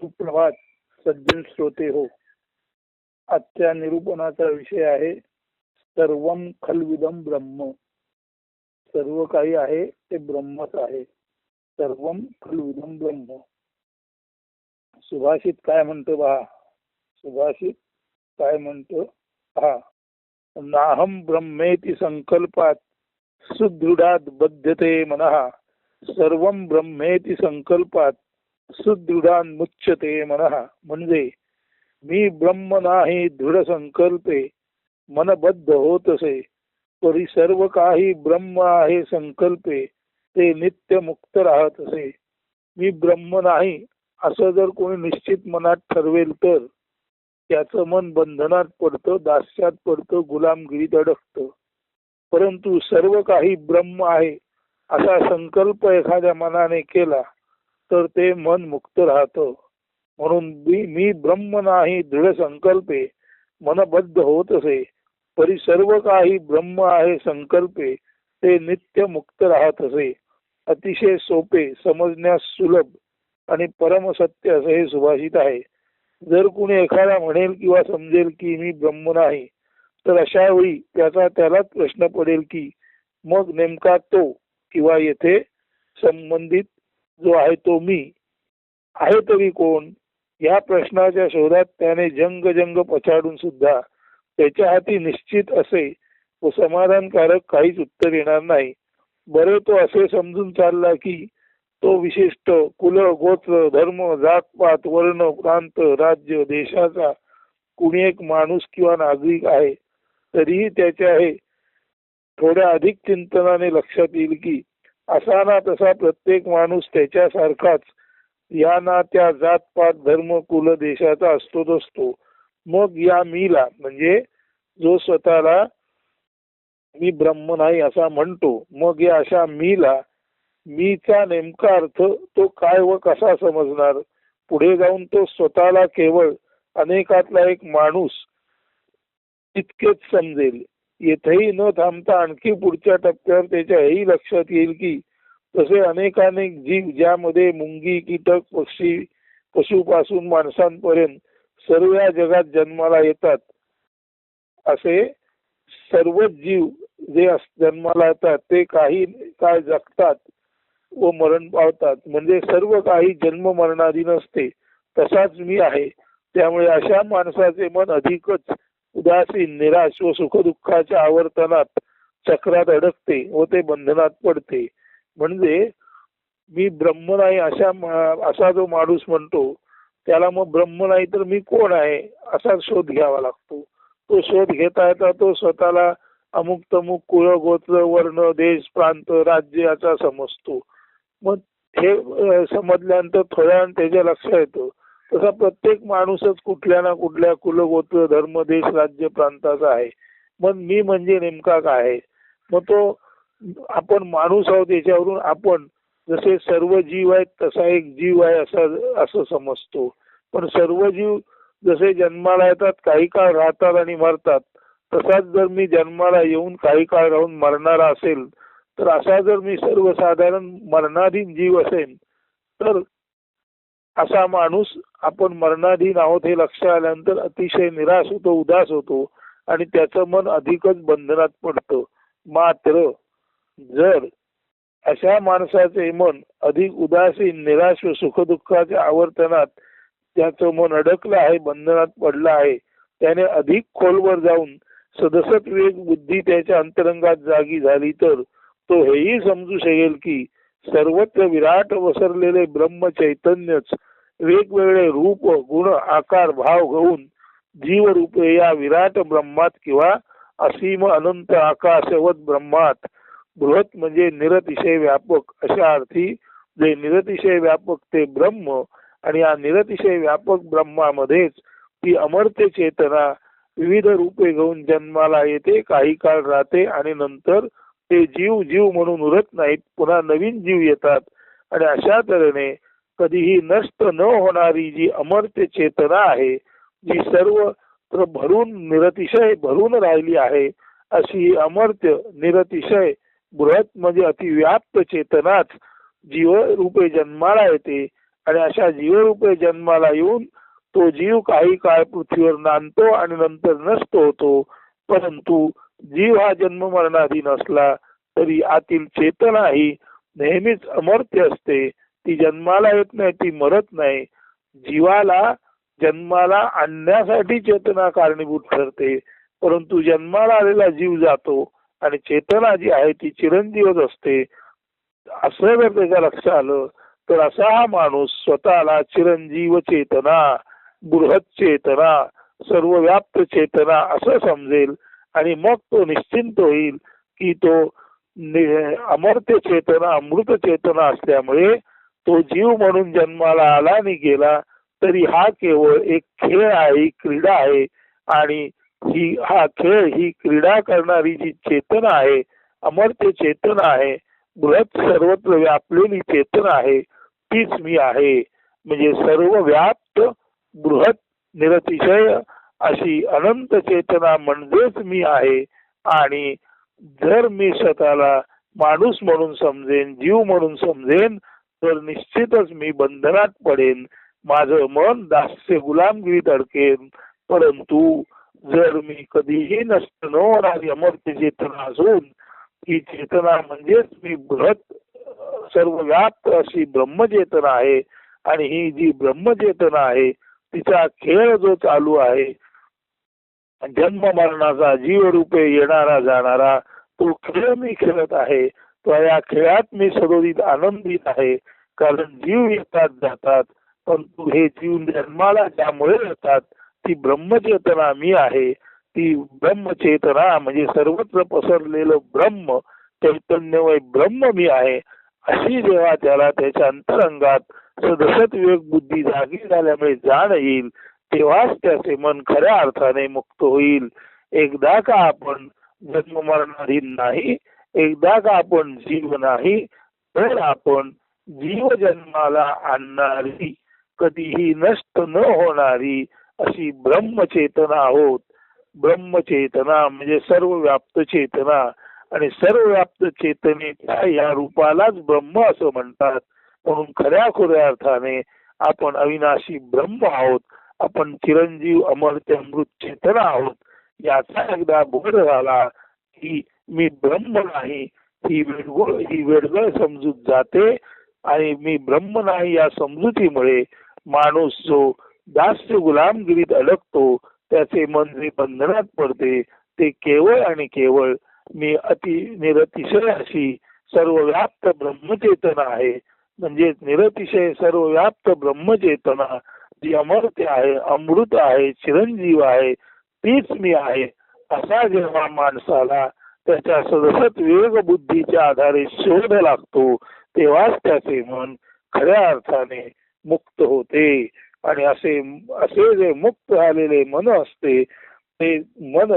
सुप्रभात सज्जन श्रोते हो. आजच्या निरूपणाचा विषय आहे सर्वम खलविदम ब्रह्म. सर्व काही आहे ते ब्रह्मच आहे. सर्वम खलविदम ब्रह्म. सुभाषित काय म्हणतो पहा. सुभाषित काय म्हणतो पहा. नाहम ब्रह्मेति संकल्पात सुदृढात बध्यते मनः. सर्वम ब्रह्मेति संकल्पात सुदृढान मुच्यते मनः. म्हणजे मी ब्रह्म नाही दृढ संकल्पे मनबद्ध होतसे, परी सर्व काही ब्रह्म आहे संकल्पे ते नित्य मुक्त राहत असे. मी ब्रह्म नाही असं जर कोणी निश्चित मनात ठरवेल तर त्याचं मन बंधनात पडतं, दास्यात पडतं, गुलामगिरीत अडकतं. परंतु सर्व काही ब्रह्म आहे असा संकल्प एखाद्या मनाने केला तर ते मन मुक्त राहतं. म्हणून मी ब्रह्म नाही दृढ संकल्पे मनबद्ध होत असे, परी सर्व काही ब्रह्म आहे संकल्पे ते नित्य मुक्त राहत असे. अतिशय सोपे, समजण्यास सुलभ आणि परमसत्य असे हे सुभाषित आहे. जर कुणी एखादा म्हणेल किंवा समजेल की मी ब्रह्म नाही, तर अशा वेळी त्यालाच प्रश्न पडेल की मग नेमका तो किंवा येथे संबंधित जो आहे तो मी आहे तरी कोण. या प्रश्नाच्या शोधात त्याने जंग पछाडून सुद्धा त्याच्या हाती निश्चित असे व समाधानकारक काहीच उत्तर येणार नाही. बरे तो असे समजून चालला की तो विशिष्ट कुल, गोत्र, धर्म, जातपात, वर्ण, प्रांत, राज्य, देशाचा कुणी एक माणूस किंवा नागरिक आहे, तरीही त्याच्या हे थोड्या अधिक चिंतनाने लक्षात येईल की असा ना तसा प्रत्येक माणूस त्याच्यासारखाच या ना त्या जातपात, धर्म, कुल, देशाचा असतोच असतो. मग या मीला म्हणजे जो स्वतःला मी ब्रह्म नाही असा म्हणतो, मग या अशा मीचा नेमका अर्थ तो काय व कसा समजणार. पुढे जाऊन तो स्वतःला केवळ अनेकातला एक माणूस इतकेच समजेल. येथेही न थांबता आणखी पुढच्या टप्प्यावर त्याच्या हेही लक्षात येईल की तसे अनेकानेक जीव, ज्यामध्ये मुंगी, कीटक, पक्षी, पशुपासून माणसांपर्यंत सर्व या जगात जन्माला येतात, असे सर्वच जीव जे जन्माला येतात ते काही काळ जगतात व मरण पावतात. म्हणजे सर्व काही जन्म मरणाधीन असते. तसाच मी आहे. त्यामुळे अशा माणसाचे मन अधिकच उदासीन, निराश व सुखदुःखाच्या आवर्तनात चक्रात अडकते व ते बंधनात पडते. म्हणजे मी ब्रह्म नाही असा जो माणूस म्हणतो त्याला मग ब्रह्म नाही तर मी कोण आहे असा शोध घ्यावा लागतो. तो शोध घेता येता तो स्वतःला अमुक तमुक कुळ, गोत्र, वर्ण, देश, प्रांत, राज्य याचा समजतो. मग हे समजल्यानंतर थोड्या त्याच्या लक्षात येतं तसा प्रत्येक माणूसच कुठल्या ना कुठल्या कुल, गोत्र, धर्म, देश, राज्य, प्रांताचा आहे. मग मी म्हणजे नेमका काय आहे. मग तो आपण माणूस आहोत याच्यावरून आपण जसे सर्व जीव आहेत तसा एक जीव आहे असं समजतो. पण सर्व जीव जसे जन्माला येतात, काही काळ राहतात आणि मरतात, तसाच जर मी जन्माला येऊन काही काळ राहून मरणारा असेल तर असा जर मी सर्वसाधारण मरणाधीन जीव असेल तर असा माणूस आपण मरणाधीन आहोत हे लक्षात आल्यानंतर अतिशय निराश होतो, उदास होतो आणि त्याचं मन अधिकच बंधनात पडतं. मात्र जर अशा माणसाचे मन अधिक उदासीन, निराश व सुखदुःखाच्या आवर्तनात त्याचं मन अडकलं आहे, बंधनात पडलं आहे, त्याने अधिक खोलवर जाऊन सदसत विवेक बुद्धी त्याच्या अंतरंगात जागी झाली तर तो हेही समजू शकेल की सर्वत्र विराट वसरलेले ब्रह्म चैतन्यच वेगवेगळे रूप, गुण, आकार, भाव घेऊन जीवरूपे या विराट ब्रह्मात किंवा असीम अनंत आकाशवत ब्रह्मात बृहत म्हणजे निरतिशय व्यापक अशा अर्थी जे निरतिशय व्यापक ते ब्रह्म आणि या निरतिशय व्यापक ब्रह्मामध्येच ती अमर्त्य चेतना विविध रूपे घेऊन जन्माला येते, काही काळ राहते आणि नंतर ते जीव म्हणून उरत नाहीत, पुन्हा नवीन जीव येतात. आणि अशा तऱ्हेने कधीही नष्ट न होणारी जी अमर्त्य चेतना आहे, जी सर्व भरून निरतिशय भरून राहिली आहे, अशी अमर्त्य निरतिशय बृहत म्हणजे अतिव्याप्त चेतनाच जीवरूपे जन्माला येते आणि अशा जीवरूपे जन्माला येऊन तो जीव काही काळ पृथ्वीवर नांदतो आणि नंतर नष्ट होतो. परंतु जीव हा जन्म मरणाधीन असला तरी आतील चेतना ही नेहमीच अमर्त्य असते. ती जन्माला येत नाही, ती मरत नाही. जीवाला जन्माला आणण्यासाठी चेतना कारणीभूत ठरते, परंतु जन्माला आलेला जीव जातो आणि चेतना जी आहे ती चिरंजीवच असते. असं जर त्याच्या लक्षात आलं तर असा हा माणूस स्वतःला चिरंजीव चेतना, बृहत चेतना, सर्वव्याप्त चेतना असं समजेल आणि मग तो निश्चिंत होईल की तो अमर्त्य चेतना, अमृत चेतना असल्यामुळे तो जीव म्हणून जन्माला आला आणि गेला तरी हा केवळ एक खेळ आहे, क्रीडा आहे. आणि हा खेळ, ही क्रीडा करणारी जी चेतना आहे, अमर्त्य चेतना आहे, बृहत सर्वत्र व्यापलेली चेतना आहे, तीच मी आहे. म्हणजे सर्व व्याप्त बृहत निरतिशय अशी अनंत चेतना म्हणजेच मी आहे. आणि जर मी स्वतःला माणूस म्हणून समजेन, जीव म्हणून समजेन, तर निश्चितच मी बंधनात पडेन, माझं मन दास्य गुलामगिरीत अडकेन. परंतु जर मी कधीही नष्ट न होणारी अमर्त्य चेतना असून, ही चेतना म्हणजेच मी बृहत सर्वव्याप्त अशी ब्रह्मचेतना आहे. आणि ही जी ब्रह्मचेतना आहे तिचा खेळ जो चालू आहे, जन्म मरणाचा जीवरूपे येणारा जाणारा तो खेळ मी खेळत आहे. तो या खेळात मी सदोदित आनंदित आहे. कारण जीव येतात जातात, परंतु हे जीव जन्माला ज्यामुळे येतात ती ब्रह्मचेतना मी आहे. ती ब्रह्मचेतना म्हणजे सर्वत्र पसरलेलं ब्रह्म चैतन्यमय ब्रह्म मी आहे. अशी जेव्हा त्याला त्याच्या अंतरंगात सदसत विवेक बुद्धी जागी झाल्यामुळे जाण येईल, तेव्हाच त्याचे मन खऱ्या अर्थाने मुक्त होईल. एकदा का आपण जन्म मरणाधीन नाही, एकदा का आपण जीव नाही, तर आपण जीव जन्माला आणणारी, कधीही नष्ट न होणारी अशी ब्रह्मचेतना आहोत. ब्रह्मचेतना म्हणजे सर्वव्याप्त चेतना, आणि सर्वव्याप्त चेतनेच्या या रूपालाच ब्रह्म असं म्हणतात. म्हणून खऱ्या खुऱ्या अर्थाने आपण अविनाशी ब्रह्म आहोत. आपण चिरंजीव अमर्त्य अमृत चेतना आहोत. याचा एकदा बोध झाला की मी ब्रह्म नाही, ही वेडगळ समजूत जाते. आणि मी ब्रह्म नाही या समजुतीमुळे माणूस जो दास्य गुलामगिरीत अडकतो, त्याचे मन जे बंधनात पडते ते केवळ आणि केवळ मी निरतिशय अशी सर्वव्याप्त ब्रह्मचेतना आहे. म्हणजे निरतिशय सर्वव्याप्त ब्रह्मचेतना जी अमर्त्य आहे, अमृत आहे, चिरंजीव आहे, तीच मी आहे. असा जेव्हा माणसाला त्याच्या सदसत विवेक बुद्धीच्या आधारे शोध लागतो, तेव्हाच त्याचे मन खऱ्या अर्थाने मुक्त होते. आणि असे जे मुक्त झालेले मन असते ते मन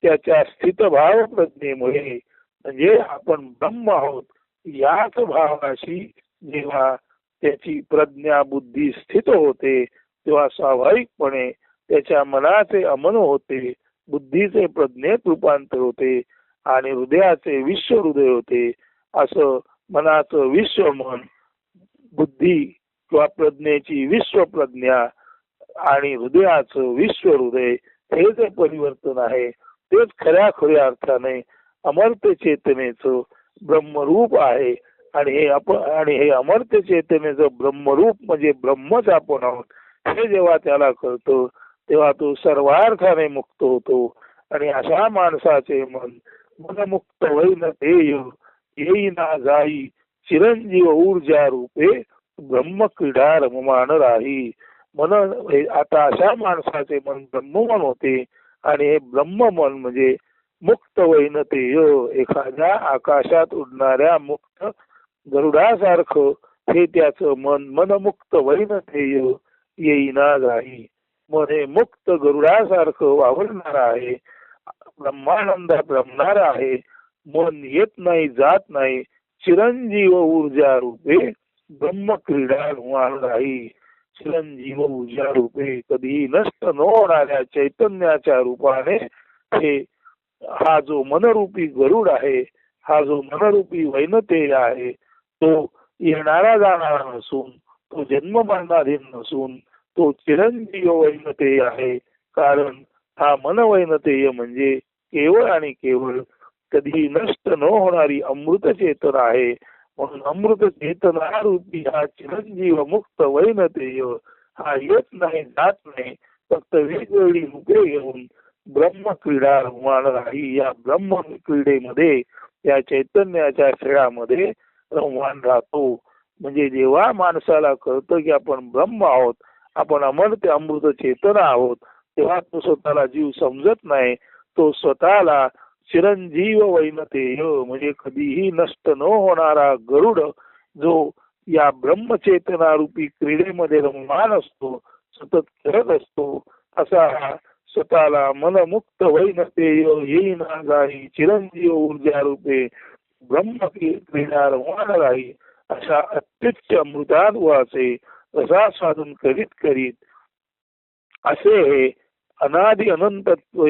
त्याच्या स्थितभाव प्रज्ञेमुळे, म्हणजे आपण ब्रह्म आहोत याच भावाशी जेव्हा त्याची प्रज्ञा बुद्धी स्थित होते, तेव्हा स्वाभाविकपणे त्याच्या मनाचे अमन होते, बुद्धीचे प्रज्ञेत रूपांतर होते आणि हृदयाचे विश्व हृदय होते. असं मनाचं विश्व मन, बुद्धी किंवा प्रज्ञेची विश्व प्रज्ञा आणि हृदयाचं विश्व हृदय हे जे परिवर्तन आहे तेच खऱ्या खऱ्या अर्थाने अमर्त्य चेतनेचं ब्रह्मरूप आहे. आणि हे अमर्त्य चेतनेचं ब्रह्मरूप म्हणजे ब्रह्मच आपण आहोत हे जेव्हा त्याला कळतं, तेव्हा तो सर्वार्थाने मुक्त होतो. आणि अशा माणसाचे मन मनमुक्त होईन ध्येय येईना जाई, चिरंजीव ऊर्जा रूपे ब्रह्म क्रीडा रममान राही. मन आता अशा माणसाचे मन ब्रह्ममन होते. आणि हे ब्रह्ममन म्हणजे मुक्त वैनतेय, एखाद्या आकाशात उडणाऱ्या मुक्त गरुडासारखं हे त्याचं मन मनमुक्त वैनतेय येईना जाई. मन हे मुक्त गरुडासारखं वावरणार आहे, ब्रह्मानंदात रमणार आहे. मन येत नाही, जात नाही, चिरंजीव ऊर्जा रूपे ब्रह्म क्रीडा राही. चिरंजीव ऊर्जा रूपे कधीही नष्ट न होणाऱ्या चैतन्याच्या रूपाने हे हा जो मनरूपी गरुड आहे, हा जो मनरूपी वैनतेय आहे, तो येणारा जाणारा नसून तो जन्म मरणाधीन नसून तो चिरंजीव वैनतेय आहे. कारण हा मन वैनतेय म्हणजे केवळ आणि केवळ कधी नष्ट न होणारी अमृत चेतना आहे. म्हणून अमृत चेतना रूपी हा चिरंजीव मुक्त वैनतेय हा येत नाही जात नाही, फक्त वेगवेगळी रूपे घेऊन ब्रह्म क्रीडा रममाण राही. या ब्रह्म क्रीडेमध्ये या चैतन्याच्या खेळामध्ये रममाण राहतो. म्हणजे जेव्हा माणसाला कळतं की आपण ब्रह्म आहोत, आपण अमर्त्य अमृत चेतना आहोत, तेव्हा तो स्वतःला जीव समजत नाही. तो स्वतःला चिरंजीव वैनतेय म्हणजे कधीही नष्ट न होणारा गरुड जो या ब्रह्मचेतना रूपी क्रीडेमध्ये रममाण असतो, सतत खेळत असतो, असा हा स्वतःला मनमुक्त वैनतेय येईना जाई चिरंजीव ऊर्जा रूपे ब्रह्म क्रीडा रममाण राही. अशा अत्युच्च अमृतानुभवाचे रसास्वादन करीत करीत असे हे अनादि अनंतत्व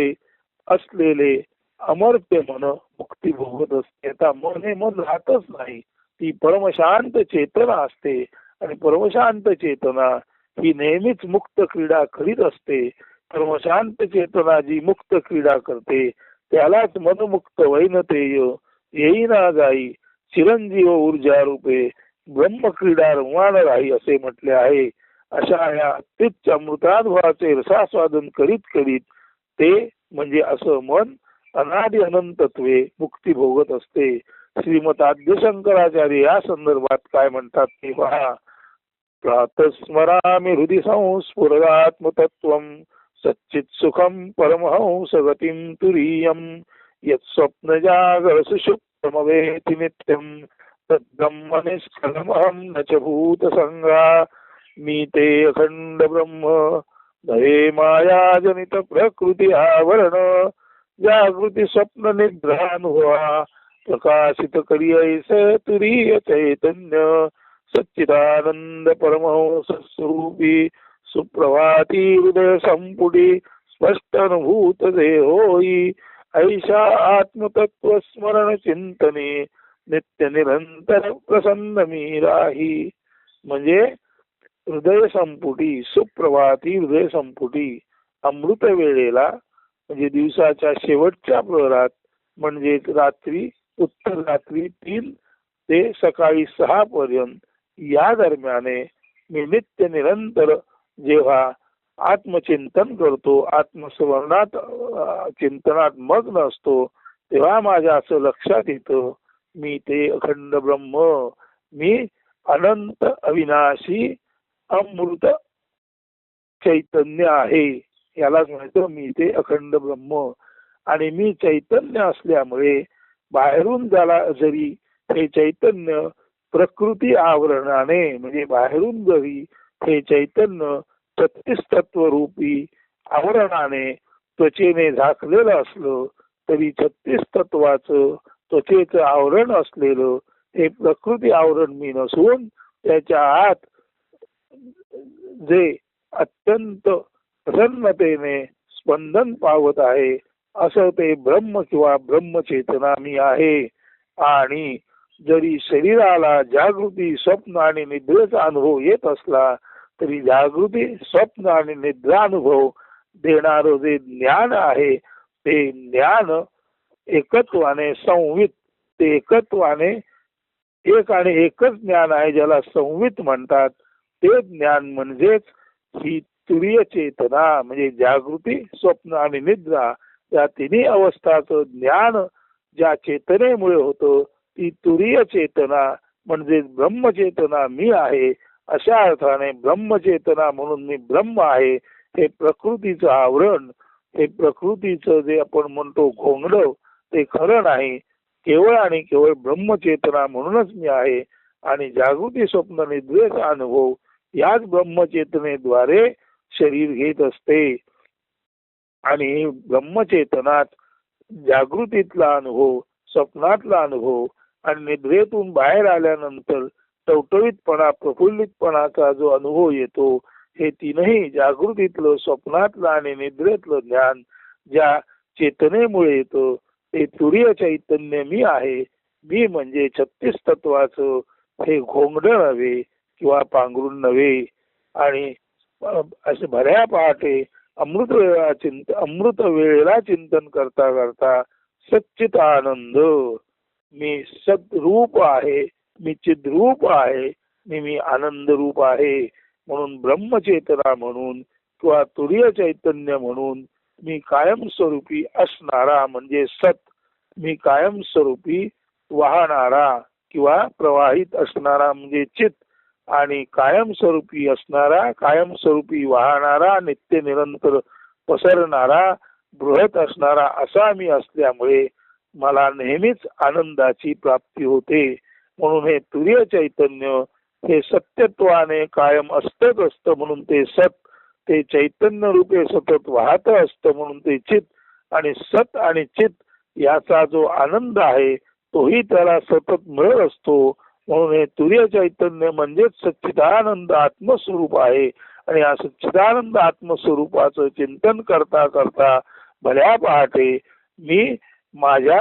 असलेले अमर्त्य मन मुक्ती भोगत असते. आता मन हे मन राहतच नाही, ती परमशांत चेतना असते आणि परमशांत चेतना ही नेहमीच मुक्त क्रीडा करीत असते. परमशांत चेतना जी मुक्त क्रीडा करते त्यालाच मनमुक्त वैनतेय येईना जाई चिरंजीव ऊर्जा रूपे ब्रह्म क्रीडा रममाण राही असे म्हटले आहे. अशा या अत्युच्च अमृतानुभवाचे रसास्वादन करीत करीत ते म्हणजे असं मन अनादि अनंतत्वे मुक्ती भोगत असते. श्रीमद आद्य शंकराचार्य या संदर्भात काय म्हणतात ते पहा. प्रातस्मरामि हृदि संस्फुरदात्मतत्त्वं सच्चित सुखम परमहंस गतिं तुरीयं यत् स्वप्न जागर सुषुप्तमवेति नित्यं तद्ब्रह्म निष्कलमहं न च भूतसंगा. मी ते अखंड ब्रह्म नवे माया जनित प्रकृती आवरण जागृती स्वप्न निद्रानुभवा प्रकाशित करियैस तुरीय चैतन्य सच्चिदानंद परमहंस स्वरूपी सुप्रभाती हृदय संपुटी स्पष्ट अनुभूत दे होई. ऐशा आत्मतत्व स्मरण चिंतने नित्य निरंतर प्रसन्न मी राही. म्हणजे हृदय संपुटी सुप्रभाती हृदय संपुटी अमृत वेळेला म्हणजे दिवसाच्या शेवटच्या प्रहरात म्हणजे रात्री उत्तर रात्री 3 ते सकाळी 6 पर्यंत या दरम्याने मी नित्य निरंतर जेव्हा आत्मचिंतन करतो, आत्मस्मरणात चिंतनात मग्न असतो, तेव्हा माझ्या असं लक्षात येतं मी ते अखंड ब्रह्म, मी अनंत अविनाशी अमृत चैतन्य आहे. यालाच म्हणतो मी ते अखंड ब्रह्म. आणि मी चैतन्य असल्यामुळे बाहेरून ज्याला जरी हे चैतन्य प्रकृती आवरणाने म्हणजे बाहेरून जरी हे चैतन्य 36 तत्व रूपी आवरणाने त्वचेने झाकलेलं असलं तरी 36 तत्वाचं त्वचेचं आवरण असलेलं हे प्रकृती आवरण मी नसून त्याच्या आत जे अत्यंत प्रसन्नतेने स्पंदन पावत आहे असं ते ब्रह्म किंवा ब्रह्मचेतना मी आहे. आणि जरी शरीराला जागृती स्वप्न आणि निद्रेचा अनुभव येत असला तरी जागृती स्वप्न आणि निद्रानुभव देणारं जे ज्ञान आहे ते ज्ञान एकत्वाने संवित, ते एकत्वाने एक आणि एकच ज्ञान आहे ज्याला संवित म्हणतात. ते ज्ञान म्हणजेच ही तुरीय चेतना म्हणजे जागृती स्वप्न आणि निद्रा या तिन्ही अवस्थाचं ज्ञान ज्या चेतनेमुळे होतं ती तुरीय चेतना म्हणजे ब्रह्मचेतना मी आहे. अशा अर्थाने ब्रह्मचेतना म्हणून मी ब्रह्म आहे. हे प्रकृतीचं आवरण, हे प्रकृतीचं जे आपण म्हणतो घोंगडं ते खरं नाही. केवळ आणि केवळ ब्रह्मचेतना म्हणूनच मी आहे. आणि जागृती स्वप्न निद्रेचा अनुभव याच ब्रह्मचेतनेद्वारे शरीर घेत असते. आणि ब्रह्मचेतनात जागृतीतला अनुभव, स्वप्नातला अनुभव आणि निद्रेतून बाहेर आल्यानंतर टवटवीतपणा प्रफुल्लितपणाचा जो अनुभव येतो हे तीनही जागृतीतलं, स्वप्नातलं आणि निद्रेतलं ज्ञान ज्या चेतनेमुळे येतं ते तुरीय चैतन्य मी आहे. मी म्हणजे 36 तत्वाचं हे घोंगड नव्हे, किंवा पांघरून नव्हे. आणि असे भल्या पहाटे अमृत वेळेला चिंतन करता करता सच्चित आनंद, मी सद्रूप आहे, मी चिद्रूप आहे, मी आनंद रूप आहे म्हणून ब्रह्मचेतना म्हणून किंवा तुरीय चैतन्य म्हणून मी कायमस्वरूपी असणारा म्हणजे सत, मी कायमस्वरूपी वाहणारा किंवा प्रवाहित असणारा म्हणजे चित, आणि कायमस्वरूपी असणारा, कायमस्वरूपी वाहणारा, नित्य निरंतर पसरणारा, बृहत असणारा असा मी असल्यामुळे मला नेहमीच आनंदाची प्राप्ती होते. म्हणून हे तुरीय चैतन्य हे सत्यत्वाने कायम असतच असतं म्हणून ते सत, ते चैतन्य रूपे सतत वाहत असतं म्हणून ते चित, आणि सत आणि चित याचा जो आनंद आहे तोही त्याला सतत मिळत असतो. म्हणून हे तुरीय चैतन्य म्हणजेच सच्चिदानंद आत्मस्वरूप आहे. आणि या सच्चिदानंद आत्मस्वरूपाचं चिंतन करता करता भल्या पहाटे मी माझ्या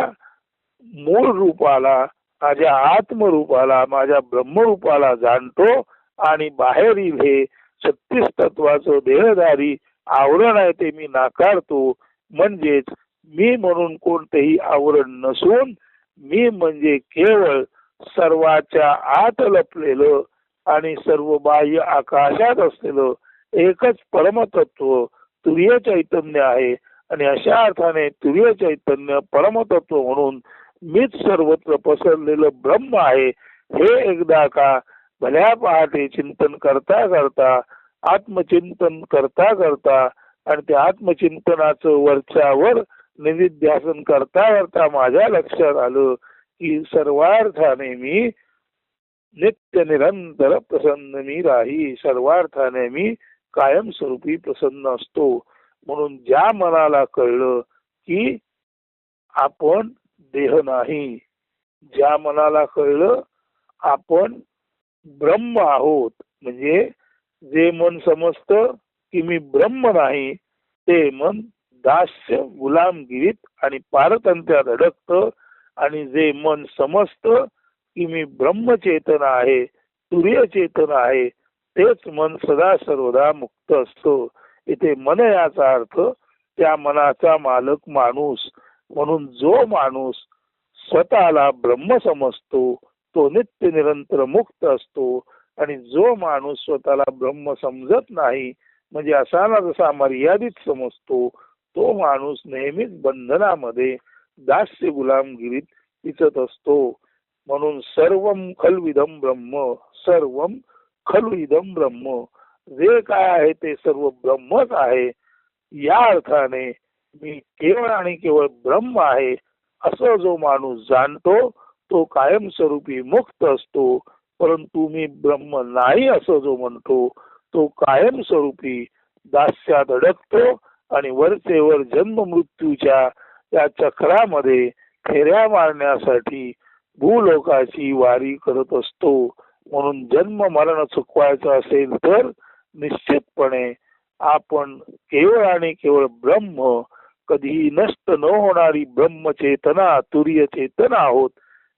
मूळ रूपाला, माझ्या आत्मरूपाला, माझ्या ब्रह्मरूपाला जाणतो, आणि बाहेरील हे 36 तत्वाचं देहधारी आवरण आहे ते मी नाकारतो. म्हणजेच मी म्हणून कोणतेही आवरण नसून मी म्हणजे केवळ सर्वाच्या आत लपलेलं आणि सर्व बाह्य आकाशात असलेलं एकच परमतत्व तुरीय चैतन्य आहे. आणि अशा अर्थाने तुरीय चैतन्य परमतत्व म्हणून मीच सर्वत्र पसरलेलं ब्रह्म आहे हे एकदा का भल्या पहाटे चिंतन करता करता, आत्मचिंतन करता करता, आणि त्या आत्मचिंतनाचं वरच्यावर निधिध्यासन करता करता माझ्या लक्षात आलं की सर्वार्थाने मी नित्य निरंतर प्रसन्न मी राही, सर्वार्थाने मी कायमस्वरूपी प्रसन्न असतो. म्हणून ज्या मनाला कळलं की आपण देह नाही, ज्या मनाला कळलं आपण ब्रह्म आहोत, म्हणजे जे मन समजतं की मी ब्रह्म नाही ते मन दास्य गुलामगिरीत आणि पारतंत्र्यात अडकतं, आणि जे मन समजतं की मी ब्रह्मचेतन आहे, तुरीय चेतन आहे, तेच मन सदा सर्वदा मुक्त असतो. इथे मन याचा अर्थ त्या मनाचा मालक माणूस. म्हणून जो माणूस स्वतःला ब्रह्म समजतो तो नित्य निरंतर मुक्त असतो, आणि जो माणूस स्वतःला ब्रह्म समजत नाही म्हणजे असाला जसा मर्यादित समजतो तो माणूस नेहमीच बंधनामध्ये दास्य गुलामगिरीत दिसत असतो. म्हणून सर्वम खलविदम ब्रह्म, सर्वम खलु इदम ब्रह्म, जे काय आहे ते सर्व ब्रह्मच आहे. या अर्थाने मी केवळ आणि केवळ ब्रह्म आहे असं जो माणूस जाणतो तो कायमस्वरूपी मुक्त असतो. परंतु मी ब्रह्म नाही असं जो म्हणतो तो कायमस्वरूपी दास्यात अडकतो, आणि वरचेवर जन्म मृत्यूच्या या चक्रामध्ये फेऱ्या मारण्यासाठी भूलोकाची वारी करत असतो. म्हणून जन्म मरण चुकवायचं असेल तर निश्चितपणे आपण केवळ आणि केवळ ब्रह्म, कधीही नष्ट न होणारी ब्रह्मचेतना, तुरीय चेतना आहोत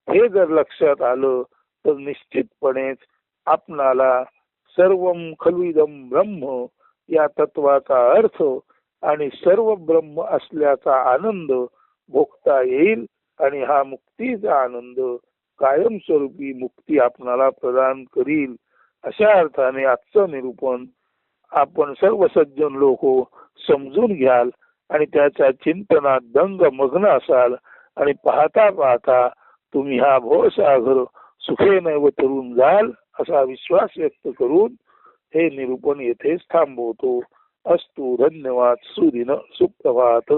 हे जर लक्षात आलं तर निश्चितपणेच आपणाला सर्वम खलुइदम ब्रह्म या तत्वाचा अर्थ आणि सर्व ब्रह्म असल्याचा आनंद भोगता येईल, आणि हा मुक्तीचा आनंद कायमस्वरूपी मुक्ती आपणाला प्रदान करील. अशा अर्थाने आजचं निरूपण आपण सर्व सज्जन लोक समजून घ्याल आणि त्याच्या चिंतनात दंग मग्न असाल, आणि पाहता पाहता तुम्ही हा भवसागर सुखेने वतरून जाल असा विश्वास व्यक्त करून हे निरूपण येथेच थांबवतो. अस्तु. धन्यवाद. सुदिन. सुप्रभात.